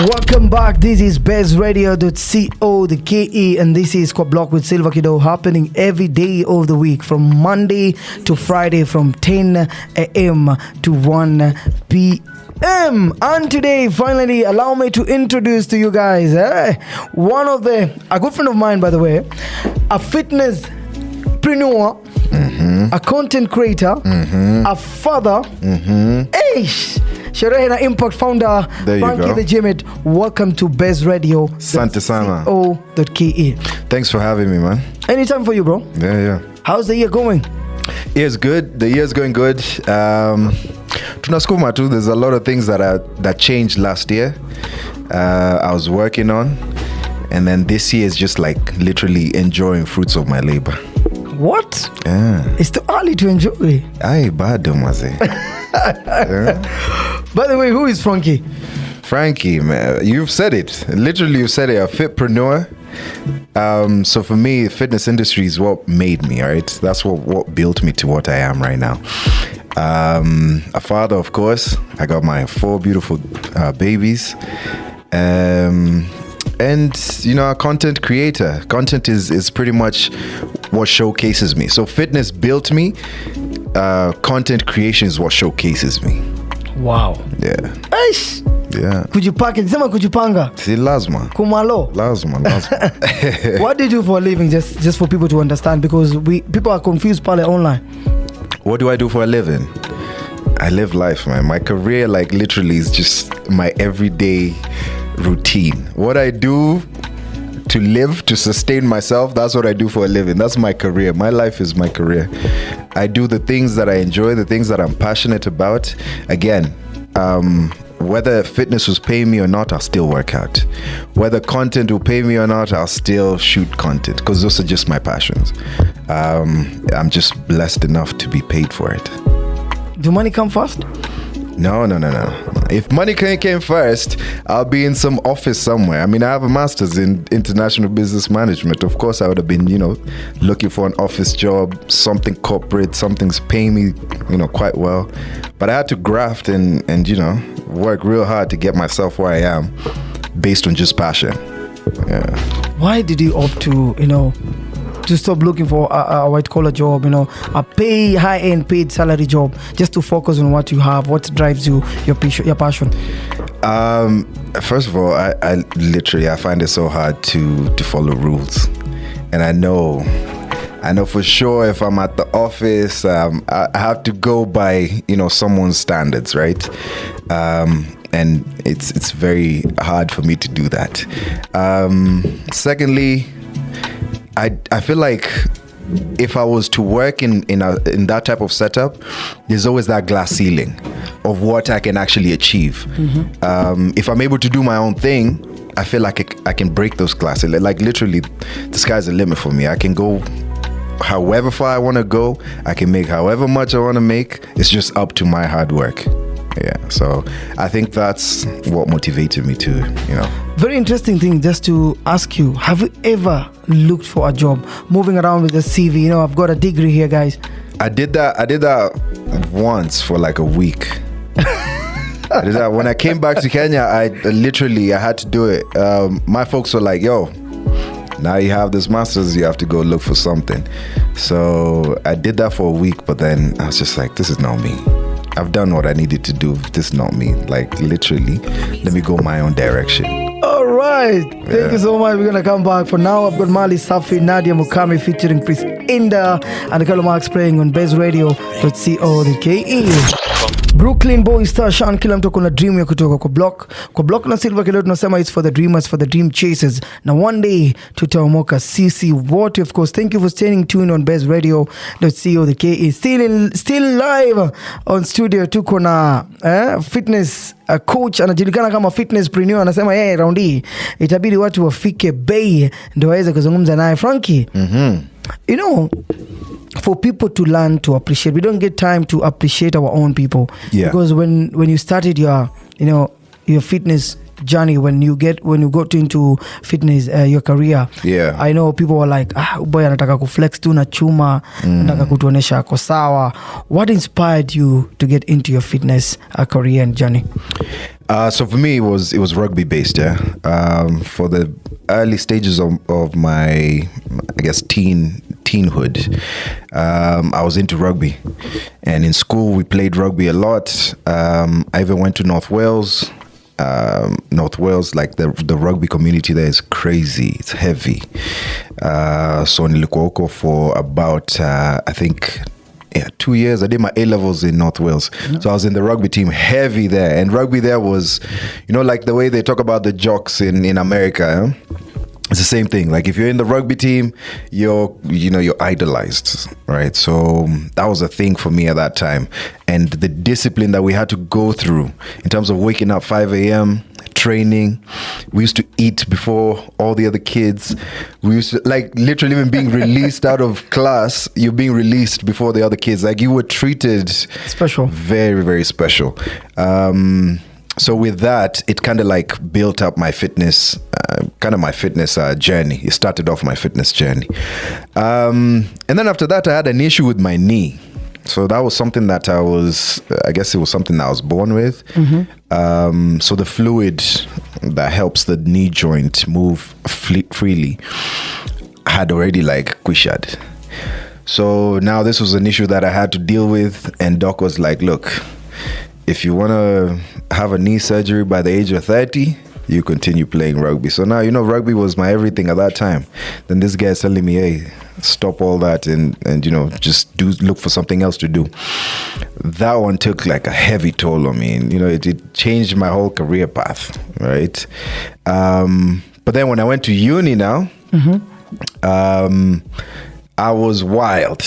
Welcome back. This is Baze Radio.co.ke and this is Squad Block with Silva Kido, happening every day of the week from Monday to Friday from 10 a.m. to 1 p.m. And today, finally, allow me to introduce to you guys a good friend of mine, by the way, a fitnesspreneur, a content creator, a father, Sherehe na Impact founder, Frankie the Jimit. Welcome to Baze Radio. Sante sana. .co.ke. Thanks for having me, man. Anytime for you, bro. Yeah. How's the year going? Year's good. The year's going good. Tunaskuma tu. There's a lot of things that changed last year. I was working on, and then this year is just like literally enjoying fruits of my labor. What? Yeah. It's too early to enjoy. Aye, bado maze. By the way, who is Frankie? Frankie, man, you've said it. Literally, you've said it. A fitpreneur. So for me, the fitness industry is what made me, right? That's what built me to what I am right now. A father, of course. I got my 4 beautiful babies. And, you know, a content creator. Content is pretty much what showcases me. So fitness built me. Content creation is what showcases me. Wow. Yeah. Aish. Yeah. Kujipanga. Si lazima. Kumalo. Lazima. What do you do for a living? Just for people to understand, because people are confused pale online. What do I do for a living? I live life, man. My career, like, literally is just my everyday routine. What I do to live, to sustain myself, that's what I do for a living. That's my career. My life is my career. I do the things that I enjoy, the things that I'm passionate about. Again, whether fitness was paying me or not, I'll still work out. Whether content will pay me or not, I'll still shoot content, because those are just my passions. I'm just blessed enough to be paid for it. Do money come first? No. If money came first, I'll be in some office somewhere. I mean, I have a master's in international business management. Of course, I would have been, looking for an office job, something corporate, something's paying me, quite well. But I had to graft and work real hard to get myself where I am based on just passion. Yeah. Why did you opt to stop looking for a white-collar job, a high-end paid salary job, just to focus on what you have, what drives you, your passion? First of all, I find it so hard to follow rules. And I know for sure if I'm at the office, I have to go by, someone's standards, right? And it's very hard for me to do that. Secondly, I feel like if I was to work in that type of setup, there's always that glass ceiling of what I can actually achieve. If I'm able to do my own thing, I feel like I can break those glass ceilings. Like literally, the sky's the limit for me. I can go however far I want to go. I can make however much I want to make. It's just up to my hard work. Yeah, so I think that's what motivated me to, Very interesting thing, just to ask you, have you ever looked for a job, moving around with a CV? I've got a degree here, guys. I did that once for like a week. I did that. When I came back to Kenya, I had to do it. My folks were like, yo, now you have this master's, you have to go look for something. So I did that for a week, but then I was just like, this is not me. I've done what I needed to do. This is not me. Like, literally, let me go my own direction. All right. Thank you so much. We're going to come back. For now, I've got Mali Safi, Nadia Mukami featuring Prince Inda, and Carlo Marx playing on Baze Radio.co.ke. Brooklyn boy star Sean, kila mtu kuna dream ya kutoka kwa block na Silva Kido tunasema it's for the dreamers, for the dream chasers. Na one day tutaomoka sisi wote. Of course, thank you for staying tuned on Baze Radio.co.ke. Still live on studio. Tuko na fitness coach anajulikana kama fitnesspreneur, anasema yeye round hii itabidi watu wafike Bay ndio waweze kuzungumza naye. Frankie, for people to learn to appreciate, we don't get time to appreciate our own people. Because when you started your fitness journey, when you got into fitness, your career, I know people were like, boy anataka kuflex tu na chuma, anataka kutuonesha ako sawa. What inspired you to get into your fitness career and journey? So for me, it was rugby based. Yeah. For the early stages of my, I guess, teenhood, I was into rugby, and in school we played rugby a lot. I even went to North Wales. Like the rugby community there is crazy. It's heavy. So nilikuwa huko for about I think 2 years. I did my A-levels in North Wales. So I was in the rugby team, heavy there. And rugby there was, like the way they talk about the jocks in America. It's the same thing. Like if you're in the rugby team, you're idolized, right? So that was a thing for me at that time. And the discipline that we had to go through in terms of waking up 5 a.m., training. We used to eat before all the other kids. We used to, like, literally even being released out of class, you're being released before the other kids. Like, you were treated special, very, very special. So with that, it kind of like built up my fitness, journey. It started off my fitness journey. And then after that, I had an issue with my knee. So that was something that I guess it was something that I was born with. Mm-hmm. So the fluid that helps the knee joint move freely had already like quishad. So now this was an issue that I had to deal with. And doc was like, look, if you want to have a knee surgery by the age of 30, you continue playing rugby. So now, rugby was my everything at that time. Then this guy is telling me, hey, stop all that and just look for something else to do. That one took like a heavy toll on me. And, it changed my whole career path, right? But then when I went to uni now, mm-hmm. I was wild.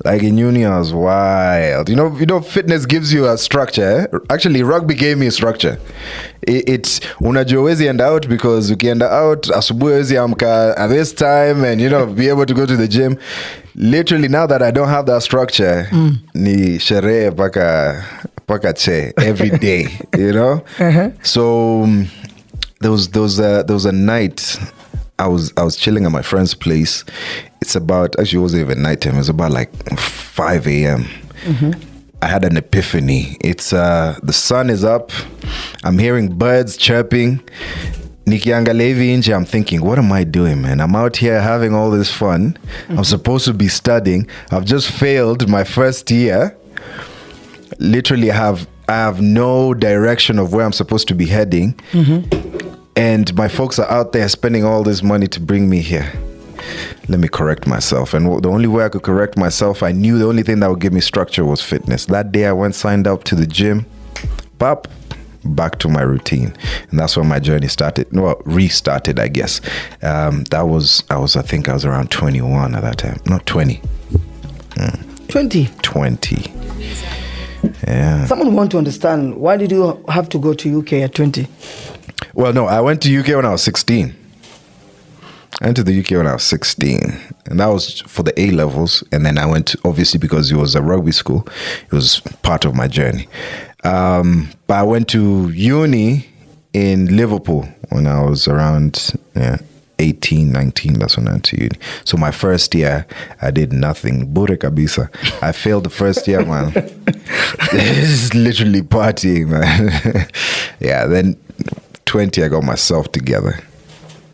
Like in uni, I was wild. Fitness gives you a structure. Actually, rugby gave me a structure. It's unajua wezi end out because ukienda out asubuhi wezi amka at this time and be able to go to the gym. Literally, now that I don't have that structure, ni sherehe paka che every day. Uh-huh. So there was a night. I was chilling at my friend's place. It's about, actually it wasn't even nighttime, it was about like 5 a.m. Mm-hmm. I had an epiphany. It's the sun is up, I'm hearing birds chirping. Nikiangalia hivi nje, I'm thinking, what am I doing, man? I'm out here having all this fun. Mm-hmm. I'm supposed to be studying. I've just failed my first year. Literally I have no direction of where I'm supposed to be heading. Mm-hmm. And my folks are out there spending all this money to bring me here. Let me correct myself. And the only way I could correct myself, I knew the only thing that would give me structure was fitness. That day I went, signed up to the gym, back to my routine. And that's when my journey started. Well, restarted, I guess. I think I was around 21 at that time. Not 20. 20. Yeah. Someone want to understand, why did you have to go to UK at 20? Well, no, I went to UK when I was 16. I went to the UK when I was 16. And that was for the A-levels. And then I went, obviously, because it was a rugby school. It was part of my journey. But I went to uni in Liverpool when I was around 18, 19. That's when I went to uni. So my first year, I did nothing. Bure kabisa. I failed the first year, man. It's literally partying, man. Yeah, then 20, I got myself together.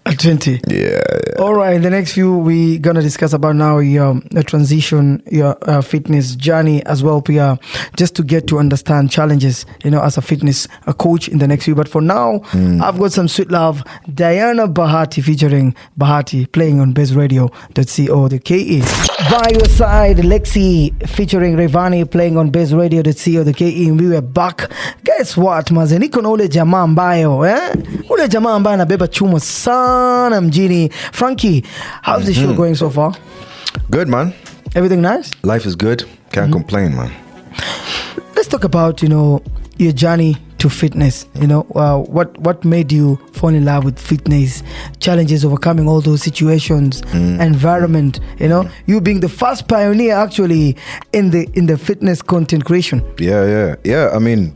At 20? Yeah. All right, in the next few, we're going to discuss about now your transition, your fitness journey as well, Pia, just to get to understand challenges, as a fitness coach in the next few. But for now, I've got some sweet love. Diana Bahati featuring Bahati, playing on BazeRadio.co.ke. By your side, Lexi featuring Revani, playing on BazeRadio.co.ke. We were back. Guess what, maze? Niko na ule jamaa ambayo, ule jamaa ambayo anabeba chuma sana mjini. Frankie, how's the show going so far? Good, man. Everything nice? Life is good. Can't complain, man. Let's talk about, your journey to fitness. What made you fall in love with fitness, challenges, overcoming all those situations, environment, you being the first pioneer actually in the fitness content creation. Yeah. I mean,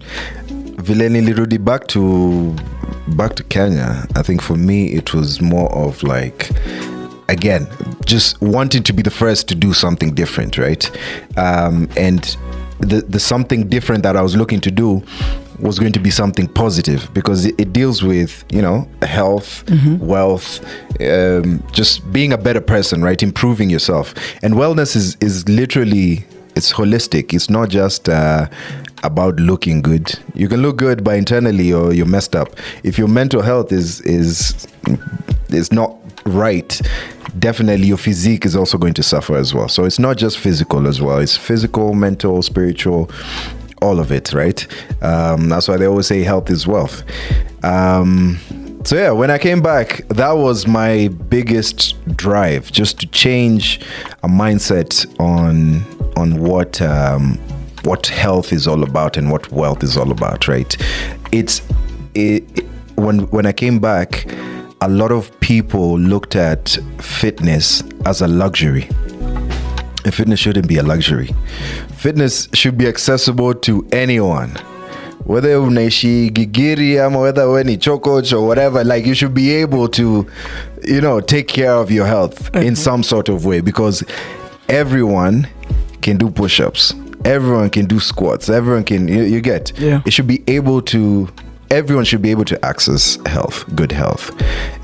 Vileni Lirudi back to Kenya, I think for me it was more of like, again, just wanting to be the first to do something different, right? And the something different that I was looking to do was going to be something positive, because it deals with, health, wealth, just being a better person, right? Improving yourself. And wellness is literally, it's holistic. It's not just about looking good. You can look good, but internally you're messed up. If your mental health is not right, definitely your physique is also going to suffer as well. So it's not just physical as well. It's physical, mental, spiritual, all of it, right? That's why they always say health is wealth. So yeah, when I came back, that was my biggest drive, just to change a mindset on what health is all about and what wealth is all about, right? When I came back, a lot of people looked at fitness as a luxury. And fitness shouldn't be a luxury. Fitness should be accessible to anyone. Whether unaishi Gigiri ama whether weni chokoch or whatever, like, you should be able to, take care of your health in some sort of way, because everyone can do push-ups. Everyone can do squats. Everyone can, you get. Yeah. Everyone should be able to access health, good health.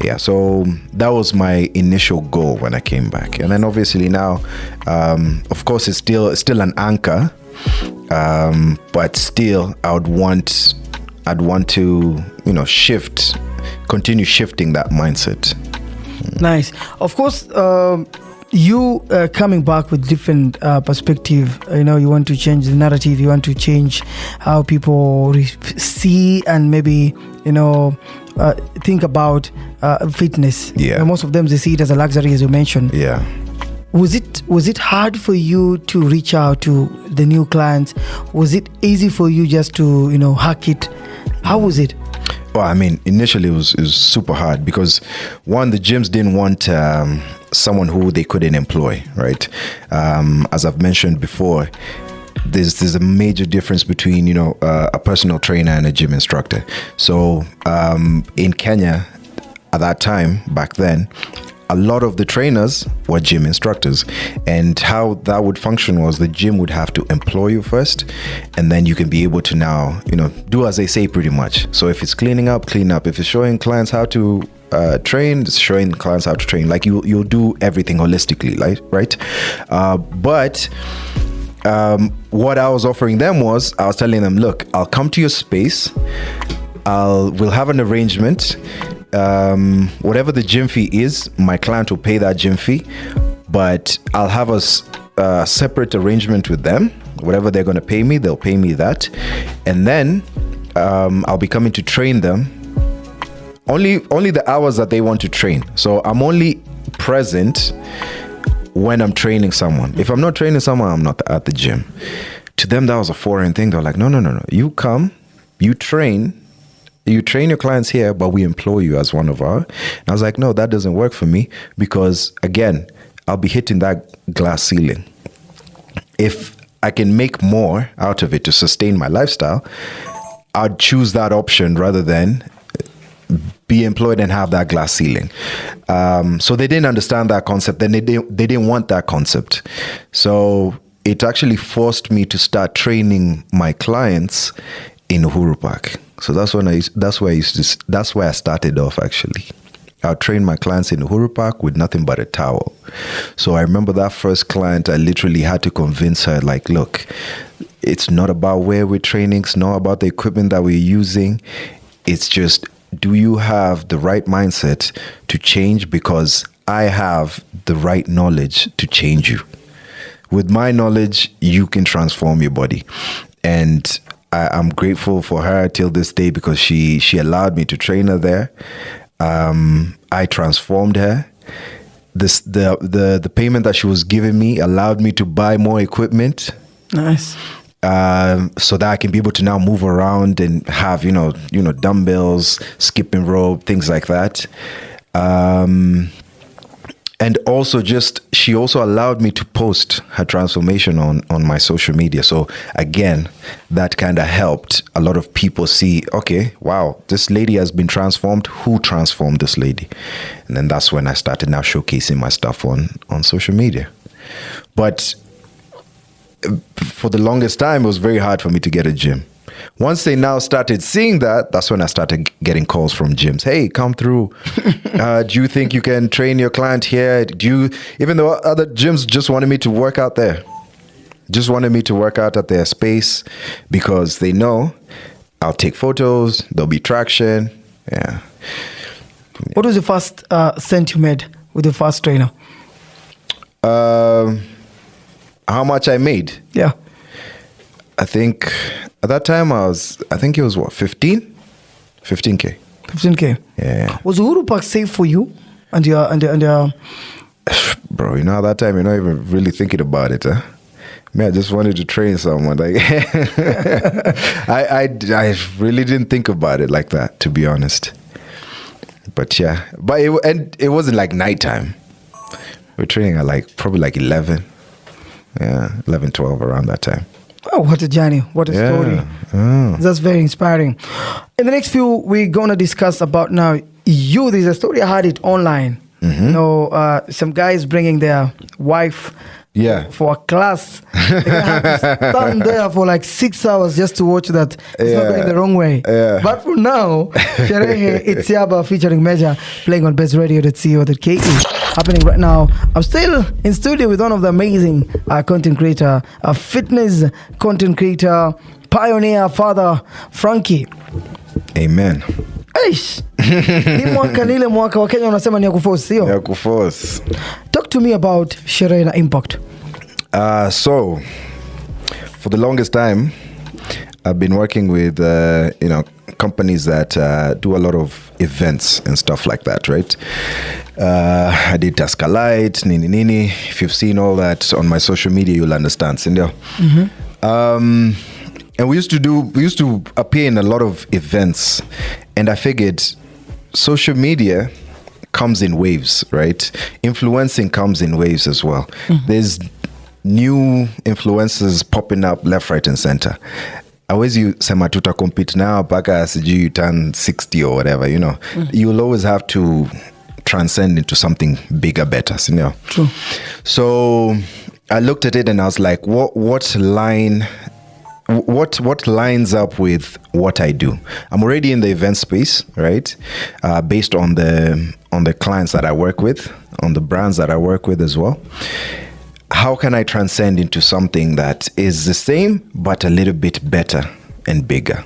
Yeah, so that was my initial goal when I came back. And then obviously now, of course, it's still an anchor, but still I'd want to, continue shifting that mindset. Nice. Of course, you coming back with different perspective, you want to change the narrative, you want to change how people see and maybe think about fitness. Yeah. Most of them, they see it as a luxury, as you mentioned. Yeah. Was it hard for you to reach out to the new clients? Was it easy for you just to hack it? How was it? Well, I mean, initially it was super hard, because one, the gyms didn't want someone who they couldn't employ, right? As I've mentioned before, there's a major difference between a personal trainer and a gym instructor. So in Kenya at that time, back then, a lot of the trainers were gym instructors, and how that would function was the gym would have to employ you first, and then you can be able to now do as they say, pretty much. So if it's clean up. If it's showing clients how to train, it's showing clients how to train. Like, you'll do everything holistically, right? But what I was offering them was, I was telling them, look, I'll come to your space, we'll have an arrangement. Whatever the gym fee is, my client will pay that gym fee, but I'll have a separate arrangement with them. Whatever they're going to pay me, they'll pay me that, and then I'll be coming to train them only the hours that they want to train. So I'm only present when I'm training someone. If I'm not training someone, I'm not at the gym. To them, that was a foreign thing. They're like, no, you come, you train your clients here, but we employ you as one of our. And I was like, no, that doesn't work for me, because again, I'll be hitting that glass ceiling. If I can make more out of it to sustain my lifestyle, I'd choose that option rather than be employed and have that glass ceiling. So they didn't understand that concept, and they didn't want that concept. So it actually forced me to start training my clients in Uhuru Park. So that's where I started off, actually. I trained my clients in Uhuru Park with nothing but a towel. So I remember that first client, I literally had to convince her, like, look, it's not about where we're training, it's not about the equipment that we're using. It's just, do you have the right mindset to change? Because I have the right knowledge to change you. With my knowledge, you can transform your body. And I'm grateful for her till this day, because she allowed me to train her there. I transformed her. The payment that she was giving me allowed me to buy more equipment. Nice. So that I can be able to now move around and have dumbbells, skipping rope, things like that. And also she also allowed me to post her transformation on my social media. So again, that kind of helped a lot of people see, okay, wow, this lady has been transformed. Who transformed this lady? And then that's when I started now showcasing my stuff on social media. But for the longest time, it was very hard for me to get a gym. Once they now started seeing that, that's when I started getting calls from gyms. Hey, come through. Do you think you can train your client here? Even though other gyms just wanted me to work out there. Just wanted me to work out at their space because they know I'll take photos, there'll be traction. Yeah. What was the first cent you made with the first trainer? How much I made? Yeah. I think at that time I think it was what, 15? 15K. 15K. Yeah. Was Uhuru Park safe for you and your Bro, at that time you're not even really thinking about it, huh? Man, I just wanted to train someone. Like I really didn't think about it like that, to be honest. But yeah, it wasn't like nighttime. We're training at probably 11. Yeah, 11, 12 around that time. Oh, what a journey. What a story. Oh. That's very inspiring. In the next few, we're going to discuss about now you. There's a story, I had it online. Mm-hmm. Some guys bringing their wife for a class. They have to stand there for 6 hours just to watch that. It's not going the wrong way. Yeah. But for now, Sherehe Itsiaba featuring Measure playing on BazeRadio.co.ke. Happening right now. I'm still in studio with one of the amazing content creator, a fitness content creator, pioneer, father, Frankie. Amen. Eish. Hii mwaka ni ile mwaka wa Kenya wanasema ni ya kuforce, sio? Ya kuforce. Talk to me about Sherehe na Impact. So, for the longest time, I've been working with, companies that do a lot of events and stuff like that, right? I did Taskalite, Nini. If you've seen all that on my social media, you'll understand, Cindy. Mm-hmm. And we used to appear in a lot of events, and I figured social media comes in waves, right? Influencing comes in waves as well. Mm-hmm. There's new influencers popping up left, right, and center. Always you sema tuta compete now, paka siju you turn 60 or whatever, Mm-hmm. You'll always have to transcend into something bigger, better, True. So I looked at it and I was like, what lines up with what I do? I'm already in the event space, right? Based on the clients that I work with, on the brands that I work with as well. How can I transcend into something that is the same but a little bit better and bigger?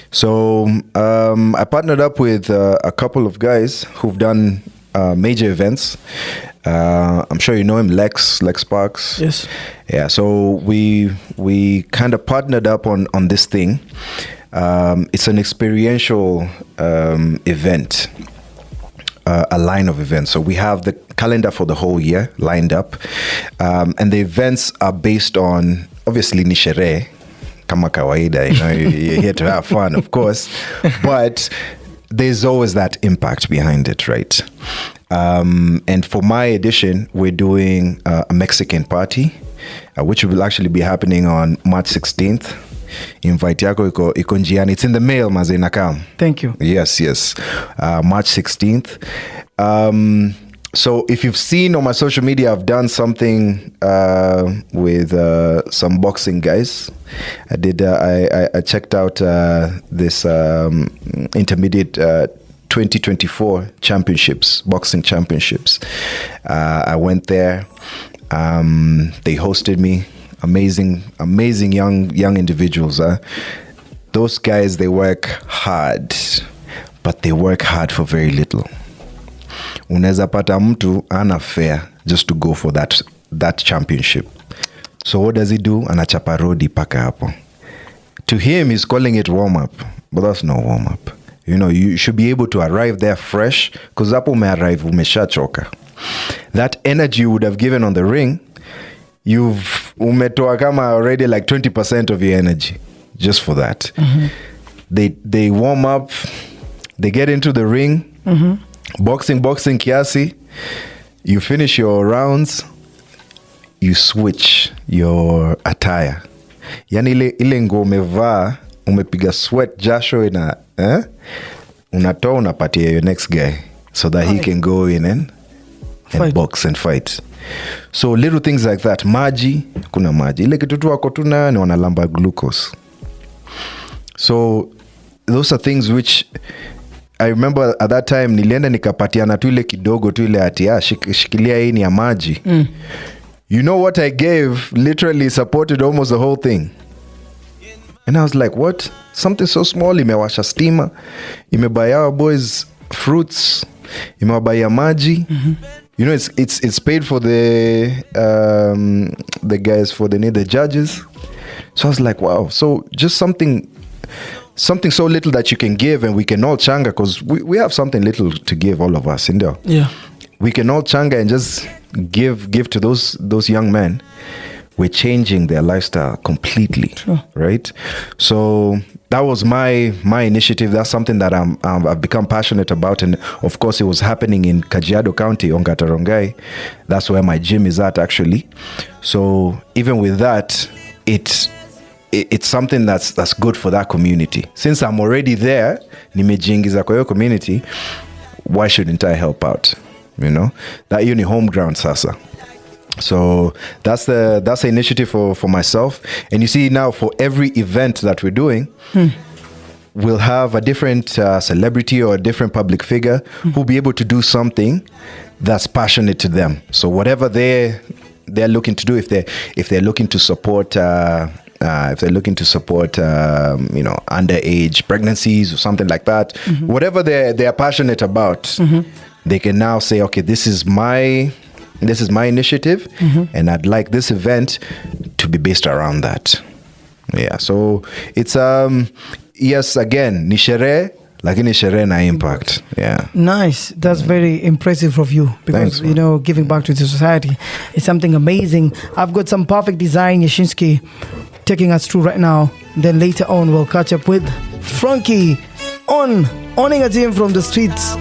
So I partnered up with a couple of guys who've done major events. I'm sure you know him, Lex Parks. Yes. Yeah, so we kind of partnered up on this thing. It's an experiential event, a line of events. So we have the calendar for the whole year lined up, and the events are based on, obviously, ni sherehe kama kawaida. You're here to have fun, of course, but there's always that impact behind it, right? And for my edition, we're doing a Mexican party, which will actually be happening on March 16th. Invite yako iko njiani. It's in the mail, maze nakam. Thank you. Yes. March 16th. So if you've seen on my social media, I've done something with some boxing guys. I did. I checked out this intermediate 2024 championships, boxing championships. I went there. They hosted me. Amazing young individuals. Those guys, they work hard, but they work hard for very little. Unaweza pata mtu ana fare just to go for that championship. So what does he do? Anachapa rodi paka hapo. To him, he's calling it warm up, but that's no warm up. You should be able to arrive there fresh, because hapo umearrive umeshachoka. That energy you would have given on the ring, umetoa kama already 20% of your energy just for that. Mm-hmm. They warm up, they get into the ring. Mm-hmm. Boxing kiasi, you finish your rounds, you switch your attire. Yani ile nguo umevaa, umepiga sweat, jasho unatoa unapatia your next guy so that he can go in and box and fight. So little things like that. Maji, kuna maji. Ile kitu tu wako tu nayo ni wanalamba glucose. So those are things which I remember at that time nilienda nikapatiana tu ile kidogo tu ile ati shikilia hii ni ya maji. You know what I gave literally supported almost the whole thing. And I was like, what? Something so small, imewasha stima, imebuy our boys fruits, imewabuy maji. You know, it's paid for the guys for the judges. So I was like, wow. So just something so little that you can give, and we can all changa, because we have something little to give, all of us in there. Yeah. We can all changa and just give to those young men. We're changing their lifestyle completely. Sure. Right? So that was my initiative. That's something that I've become passionate about. And of course, it was happening in Kajiado County, Ongata Rongai. That's where my gym is at, actually. So even with that, it's something that's good for that community. Since I'm already there, nimejiingiza kwa hiyo community, why shouldn't I help out? You know, that uni home ground sasa. So that's the initiative for myself. And you see now, for every event that we're doing, we'll have a different celebrity or a different public figure who'll be able to do something that's passionate to them. So whatever they're looking to do, if they're looking to support underage pregnancies or something like that, whatever they're passionate about, they can now say, okay, this is my initiative, and I'd like this event to be based around that. Yeah, so it's yes, again, ni sherehe, lakini sherehe na impact. Yeah. Nice. That's very impressive of you, because Thanks, giving back to the society is something amazing. I've got some perfect design, Yashinsky, taking us through right now. Then later on we'll catch up with Frankie owning a team from the streets.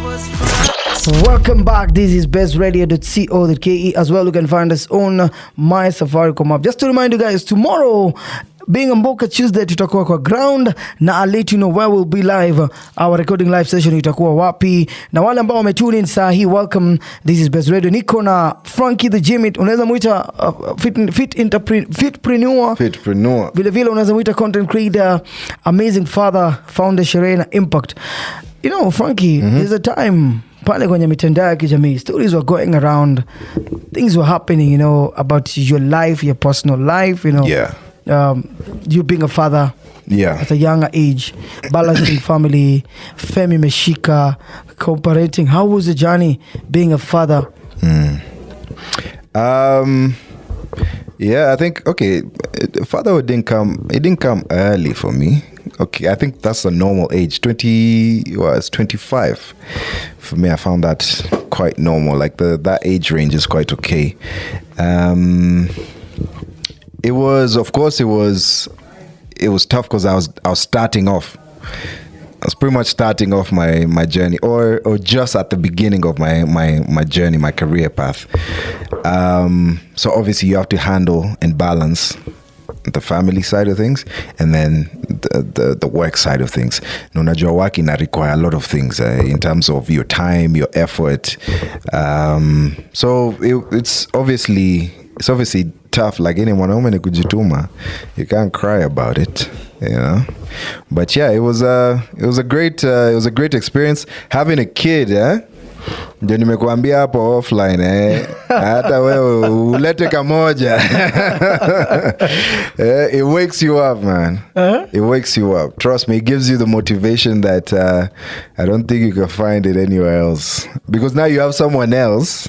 Welcome back. This is bazeradio.co.ke. As well, you can find us on my Safaricom app. Just to remind you guys, tomorrow, being a Mboka Tuesday, tutakuwa kwa ground, na I'll let you know where we'll be live. Our recording live session itakuwa wapi. Na wale ambao wametune in saa hii, welcome. This is Baze Radio. Niko na Frankie the Gym. Unaweza muita fitpreneur. Vile vile unaweza muita content creator, amazing father, founder sherehe na impact. You know, Frankie, there's a time pale kwenye mitandao ya kijamii, stories were going around, things were happening, about your life, your personal life, Yeah. You being a father, Yeah, at a younger age, balancing family, femi meshika, cooperating. How was the journey being a father? Yeah, I think, okay, fatherhood didn't come early for me. Okay, I think that's a normal age. 25. For me, I found that quite normal. Like that age range is quite okay. It was tough because I was starting off. I was pretty much starting off my journey, or just at the beginning of my journey, my career path. So obviously you have to handle and balance the family side of things and then the work side of things. Unajua work require a lot of things in terms of your time, your effort. So it's obviously tough. Like any mwanaume ni kujituma, you can't cry about it, But yeah, it was a great experience having a kid. Ndio nimekuambia hapo offline hata wewe ulete kamoja. It wakes you up, man. It wakes you up. Trust me, it gives you the motivation that I don't think you can find it anywhere else, because now you have someone else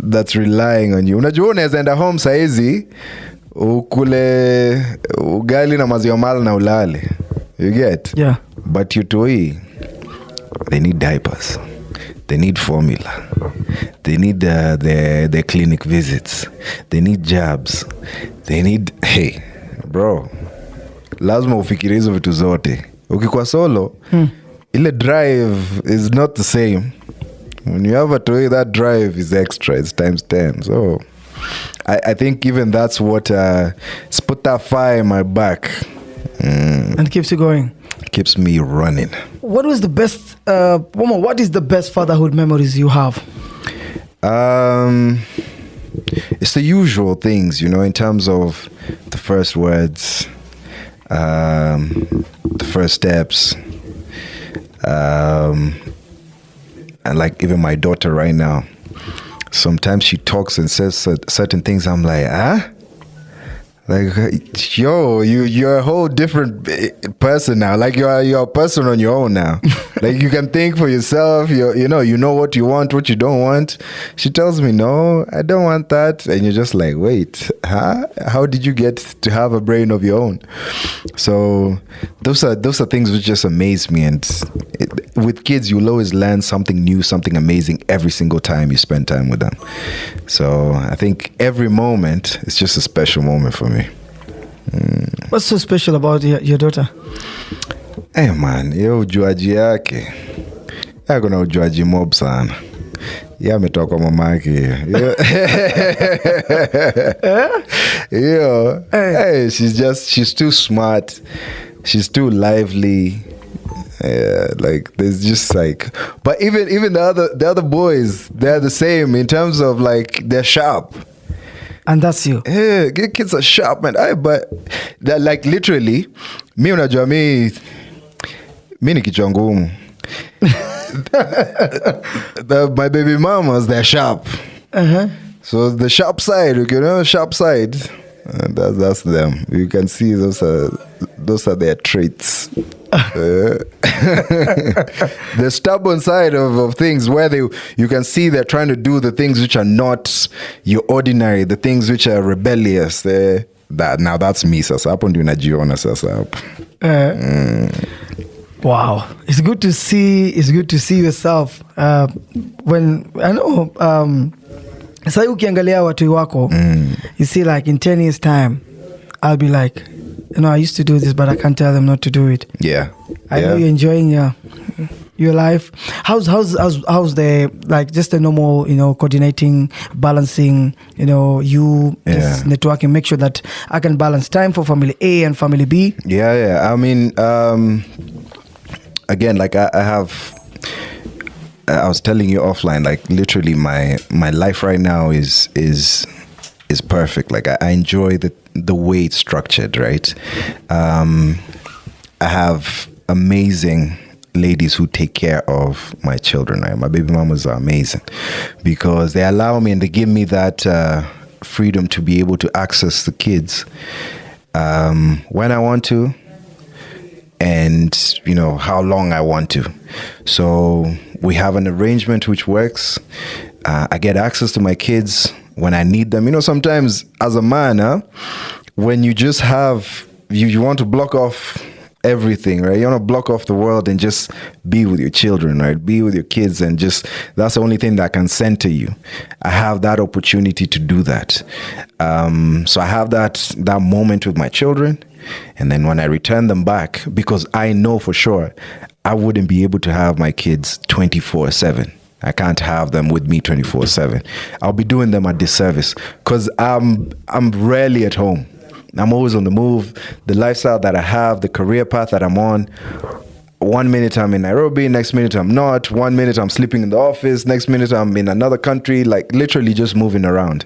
that's relying on you. Unajua unaweza enda home saizi ukule ugali na maziwa mala na ulale, you get? Yeah. But you toi, they need diapers, they need formula, they need their clinic visits, they need jabs, they need, hey bro, lazima ufikiri hizo vitu zote. Ukikuwa solo, ile drive is not the same. When you have a toy, that drive is extra. It's times 10. So I think even that's what put that fire in my back. And keeps you going. Keeps me running. What was the best, what is the best fatherhood memories you have? It's the usual things, in terms of the first words, the first steps, and like even my daughter right now, sometimes she talks and says certain things. I'm like, like, yo, you're a whole different person now. Like you're a person on your own now. Like you can think for yourself. You know what you want, what you don't want. She tells me, no, I don't want that, and you're just like, wait, huh? How did you get to have a brain of your own? So those are things which just amaze me. And with kids, you'll always learn something new, something amazing every single time you spend time with them. So I think every moment is just a special moment for me. What's so special about your daughter? Hey man, yo ujuaji yake yako na ujuaji mob sana. Ametoka mamake. Hey, she's too smart. She's too lively. Like there's just like, but even the other boys, they're the same in terms of like they're sharp. And that's you. Yeah, kids are sharp, man. But they're like literally, mi unajua mi ni kichwa ngumu. My baby mamas, they're sharp. So the sharp side, sharp side, that's them. You can see those are their traits. The stubborn side of things, where you can see they're trying to do the things which are not your ordinary, the things which are rebellious. Now that's me. Sasa hapo ndio najiona sasa hapo. Wow, it's good to see yourself. When I know sasa ukiangalia watu wako, you see like in 10 years time I'll be like, I used to do this, but I can't tell them not to do it. Yeah. I know you're enjoying your life. How's the, like, just the normal, coordinating, balancing, just networking, make sure that I can balance time for family A and family B? Yeah. I mean, again, like I was telling you offline, like literally my life right now is perfect. Like I enjoy the way it's structured, right? I have amazing ladies who take care of my children. Right? My baby mamas are amazing because they allow me and they give me that freedom to be able to access the kids when I want to, and how long I want to. So we have an arrangement which works. I get access to my kids when I need them. Sometimes as a man, when you just have, you want to block off everything, right? You want to block off the world and just be with your children, right? Be with your kids, and just, that's the only thing that can center you. I have that opportunity to do that. So I have that moment with my children, and then when I return them back, because I know for sure I wouldn't be able to have my kids 24/7. I can't have them with me 24/7. I'll be doing them a disservice because I'm rarely at home. I'm always on the move. The lifestyle that I have, the career path that I'm on, 1 minute I'm in Nairobi, next minute I'm not. 1 minute I'm sleeping in the office, next minute I'm in another country, like literally just moving around.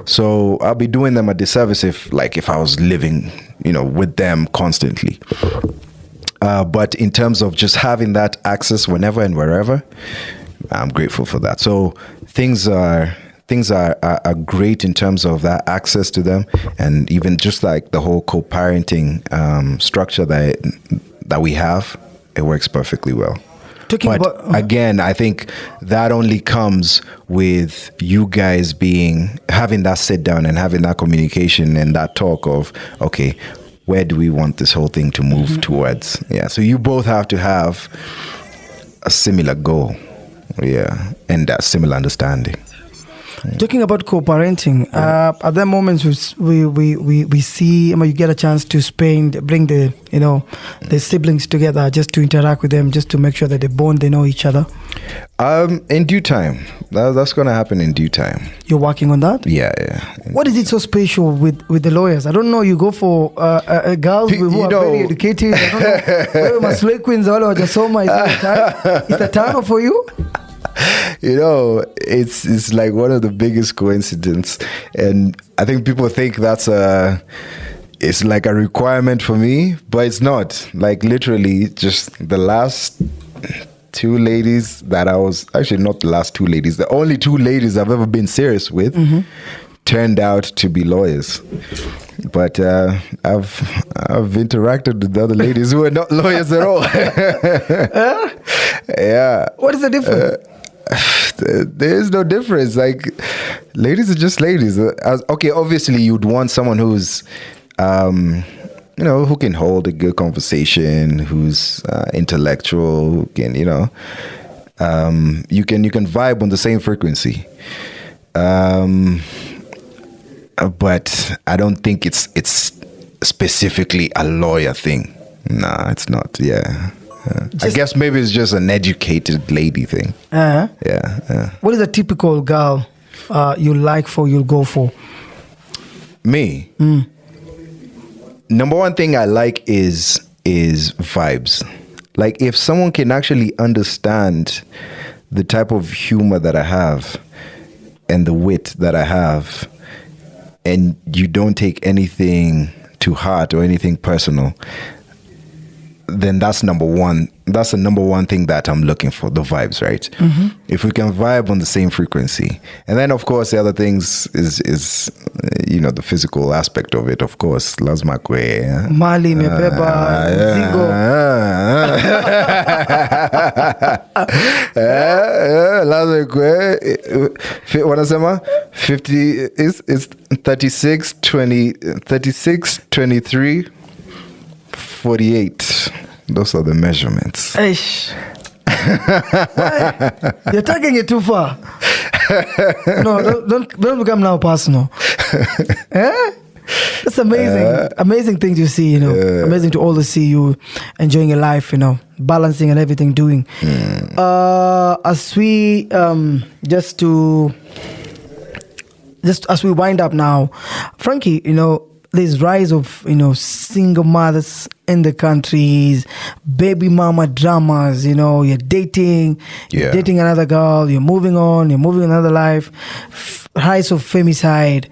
So I'll be doing them a disservice if I was living, with them constantly. But in terms of just having that access whenever and wherever, I'm grateful for that. So things are great in terms of that access to them, and even just like the whole co-parenting structure that we have, it works perfectly well. Again, I think that only comes with you guys having that sit down and having that communication and that talk of, okay, where do we want this whole thing to move towards? Yeah, so you both have to have a similar goal. Yeah, and that similar understanding. Talking about co-parenting, at that moments we see, you get a chance to bring the siblings together, just to interact with them, just to make sure that they bond, they know each other. In due time, that's going to happen in due time. You're working on that? Yeah. What is it so special with the lawyers? I don't know. You go for girls who are very educated. I don't know. Where my slave queens all over Jasoma is the time for you? It's like one of the biggest coincidences, and I think people think that's a it's like a requirement for me, but it's not. Like literally, just the last two ladies that I was actually not the last two ladies. The only two ladies I've ever been serious with turned out to be lawyers. But I've interacted with other ladies who are not lawyers at all. Yeah. What is the difference? There is no difference. Like, ladies are just ladies. Okay, obviously you'd want someone who's, who can hold a good conversation, who's intellectual, who can, you can vibe on the same frequency. But I don't think it's specifically a lawyer thing. Nah, it's not. Yeah. I guess maybe it's just an educated lady thing. Yeah. What is a typical girl you'll go for? Me? Number one thing I like is vibes. Like, if someone can actually understand the type of humor that I have and the wit that I have, and you don't take anything to heart or anything personal, then that's number one. That's the number one thing that I'm looking for, the vibes, right? If we can vibe on the same frequency. And then, of course, the other things is the physical aspect of it, of course. Lazima kwe. Mali, mepepa, zigo. Lazima kwe. Wanasema 50 is 36, 20, 36, 23, 48. Those are the measurements. Eish. You're taking it too far. No, don't become now personal. That's amazing. Amazing thing to see, Amazing to always see you enjoying your life, balancing and everything doing. As we just as we wind up now, Frankie, there's rise of single mothers in the countries, baby mama dramas. You're dating another girl, you're moving on, you're moving another life, rise of femicide.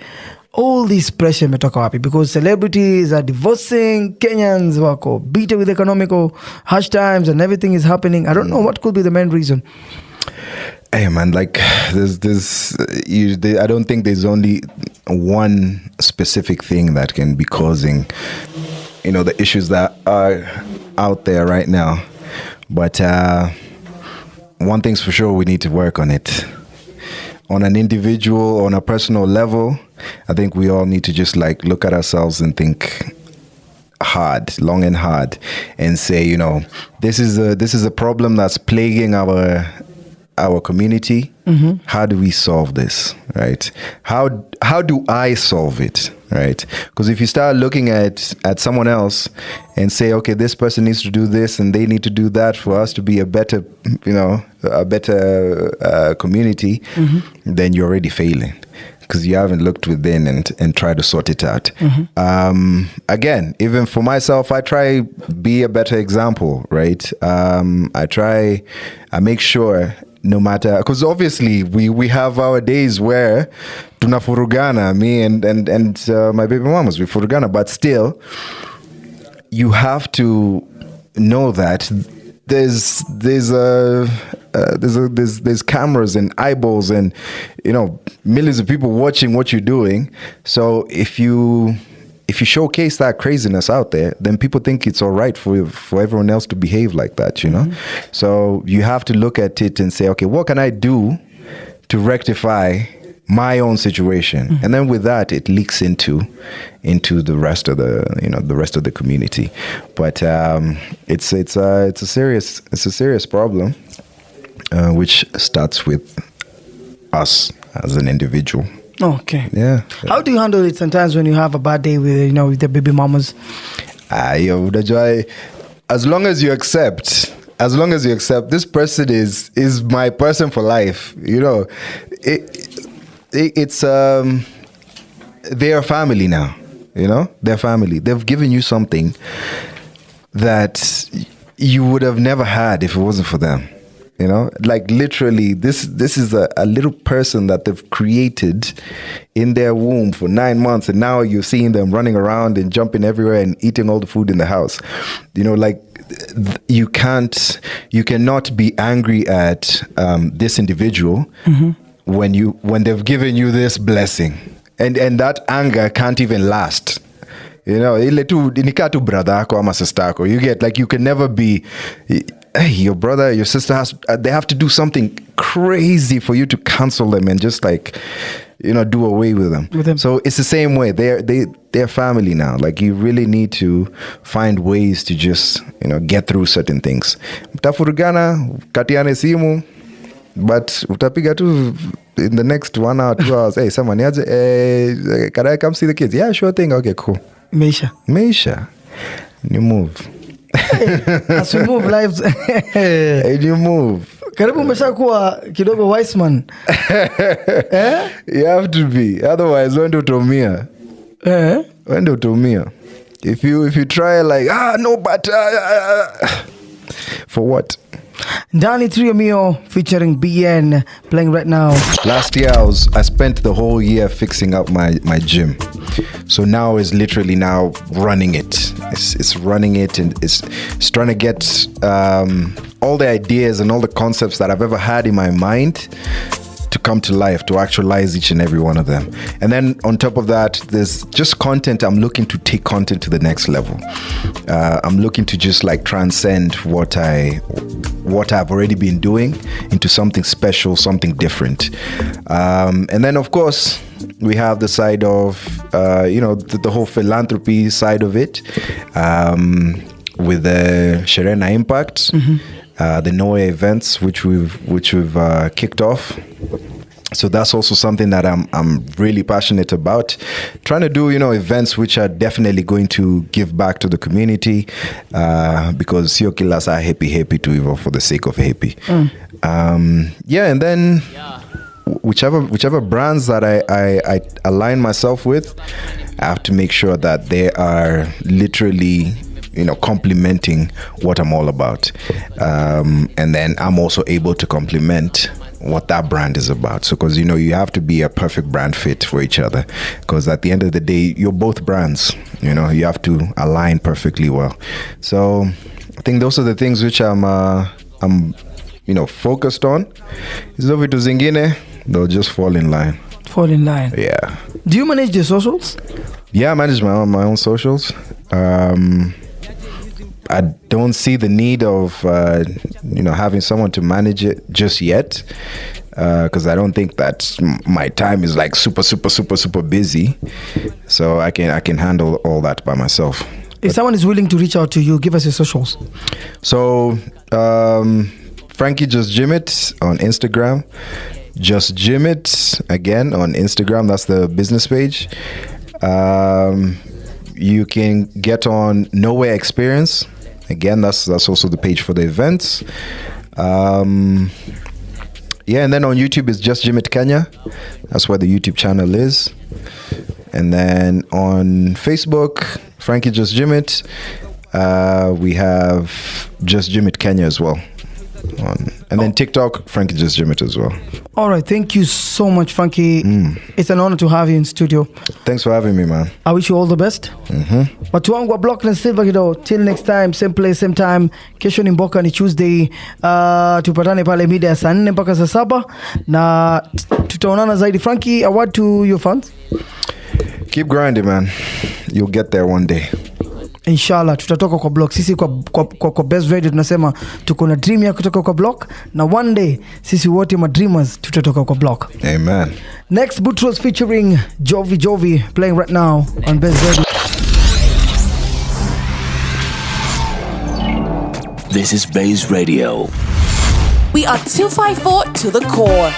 All this pressure may talk about it because celebrities are divorcing, Kenyans wako beaten with economical harsh times, and everything is happening. I don't know what could be the main reason. Hey man, like I don't think there's only one specific thing that can be causing, the issues that are out there right now. But one thing's for sure, we need to work on it. On an individual, on a personal level, I think we all need to just look at ourselves and think long and hard, and say, this is a problem that's plaguing our community. How do we solve this, right? How do I solve it, right? Because if you start looking at someone else and say, okay, this person needs to do this and they need to do that for us to be a better community, then you're already failing because you haven't looked within and tried to sort it out. Again, even for myself, I try be a better example, right? I make sure, no matter, because obviously we have our days where tunafurugana, me and my baby mamas, we furugana, but still you have to know that there's cameras and eyeballs and millions of people watching what you're doing. So if you showcase that craziness out there, then people think it's all right for everyone else to behave like that, So you have to look at it and say, okay, what can I do to rectify my own situation? And then with that, it leaks into the rest of the community. But it's a serious problem, which starts with us as an individual. Okay. Yeah. How do you handle it sometimes when you have a bad day with with the baby mamas? As long as you accept, this person is my person for life. It's they're family now. They're family. They've given you something that you would have never had if it wasn't for them. You know, like literally, this is a little person that they've created in their womb for 9 months, and now you're seeing them running around and jumping everywhere and eating all the food in the house. You know, like you cannot be angry at this individual when they've given you this blessing, and that anger can't even last. You know, ile tu nikatu brother yako ama sister yako. You get, like, you can never be, hey, your brother, your sister they have to do something crazy for you to cancel them and just, like, you know, do away with them. So it's the same way. They're family now. Like, you really need to find ways to just, you know, get through certain things. Mtafurugana, katiane simu, but utapiga tu in the next 1 hour, 2 hours. Hey, someone, can I come see the kids? Yeah, sure thing. Okay, cool. Meisha. You move. As we move lives. And you move. Karibu umeshakuwa kidogo wise man. You have to be. Otherwise, wende utomia. Wende utomia. If you try like, no, but for what? Dani Trio Mio featuring BN playing right now. Last year I spent the whole year fixing up my gym. So now is literally now running it. It's running it, and it's trying to get all the ideas and all the concepts that I've ever had in my mind to come to life, to actualize each and every one of them. And then on top of that, there's just content. I'm looking to take content to the next level. I'm looking to just, like, transcend what I've already been doing into something special, something different. And then, of course, we have the side of, the whole philanthropy side of it, with the Sherena Impact, the Noah events, which we've kicked off. So that's also something that I'm really passionate about. Trying to do, events which are definitely going to give back to the community, because sio kila saa happy to evolve for the sake of happy. And then whichever brands that I align myself with, I have to make sure that they are literally, complementing what I'm all about. And then I'm also able to complement what that brand is about. So, because, you have to be a perfect brand fit for each other. Because at the end of the day, you're both brands. You have to align perfectly well. So, I think those are the things which I'm focused on. Hizo vitu zingine, they'll just fall in line. Yeah. Do you manage the socials? Yeah, I manage my own socials. I don't see the need of having someone to manage it just yet, because I don't think that my time is like super busy, so I can handle all that by myself. If someone is willing to reach out to you, give us your socials. So Frankie Just Gym It on Instagram, Just Gym It again on Instagram, that's the business page. You can get on Nowhere Experience. Again, that's also the page for the events. And then on YouTube it's Just Gym It Kenya. That's where the YouTube channel is. And then on Facebook, Frankie Just Gym It. We have Just Gym It Kenya as well. And then TikTok, Frankie Just Gym It as well. All right, thank you so much, Frankie. It's an honor to have you in studio. Thanks for having me, man. I wish you all the best. Watu wangu wa Block na Silva Kido, till next time, same place, same time. Kesho ni Mboka, ni Tuesday. Tupatane pale mida ya saa 4 mpaka saa 7 na tutaonana zaidi. Frankie, a word to your fans? Keep grinding, man. You'll get there one day. Inshallah tutatoka kwa Block. Sisi kwa Baze Radio tunasema tuko na dream ya kutoka kwa Block, na one day sisi wote ma dreamers tutatoka kwa Block. Amen. Next, Boutros featuring Jovi playing right now on Baze Radio. This is Baze Radio. We are 254 to the core.